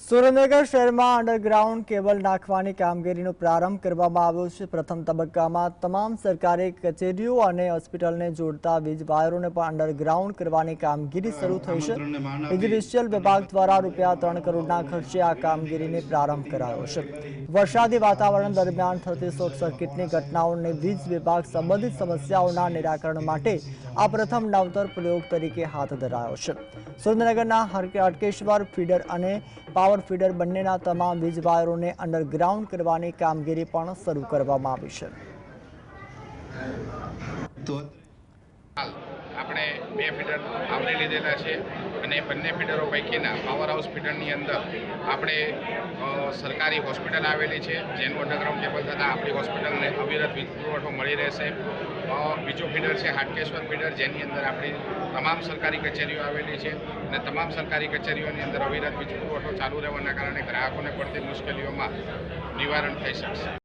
સુરેન્દ્રનગર શહેરમાં underground cable નાખવાની કામગીરીનો પ્રારંભ કરવામાં આવ્યો છે। પ્રથમ તબક્કામાં તમામ સરકારી કચેરીઓ અને હોસ્પિટલને જોડતા વીજ વાયરોને પણ અંડરગ્રાઉન્ડ કરવાની કામગીરી શરૂ થઈ છે। ઇજનેરી વિભાગ દ્વારા ₹3 કરોડના ખર્ચે આ કામગીરીને પ્રારંભ કરાયો છે। વરસાદી વાતાવરણ દરમિયાન થતી શોર્ટ સર્કિટની ઘટનાઓને વીજ વિભાગ સંબંધિત સમસ્યાઓના નિરાકરણ માટે આ પ્રથમ નવતર પ્રયોગ તરીકે હાથ ધરાયો છે। સુરેન્દ્રનગરના હટકેશ્વર ફીડર અને પાવર ફીડર બંનેના તમામ વીજ વાયરોને અંડરગ્રાઉન્ડ કરવાની કામગીરી પણ શરૂ કરવામાં આવી છે। આપણે 2 ફીડર આવરી લીધેલા છે અને બંને ફીડરો પૈકીના પાવર હાઉસ ફીડરની અંદર આપણે સરકારી હોસ્પિટલ આવેલી છે, જેનું અંડરગ્રાઉન્ડ કેબલ થતાં આપણી હોસ્પિટલને અવિરત વીજ પુરવઠો મળી રહેશે। બીજું ફીડર છે હાટકેશ્વર ફીડર, જેની અંદર આપણી તમામ સરકારી કચેરીઓ આવેલી છે અને તમામ સરકારી કચેરીઓની અંદર અવિરત વીજ પુરવઠો ચાલુ રહેવાના કારણે ગ્રાહકોને પડતી મુશ્કેલીઓમાં નિવારણ થઈ શકશે।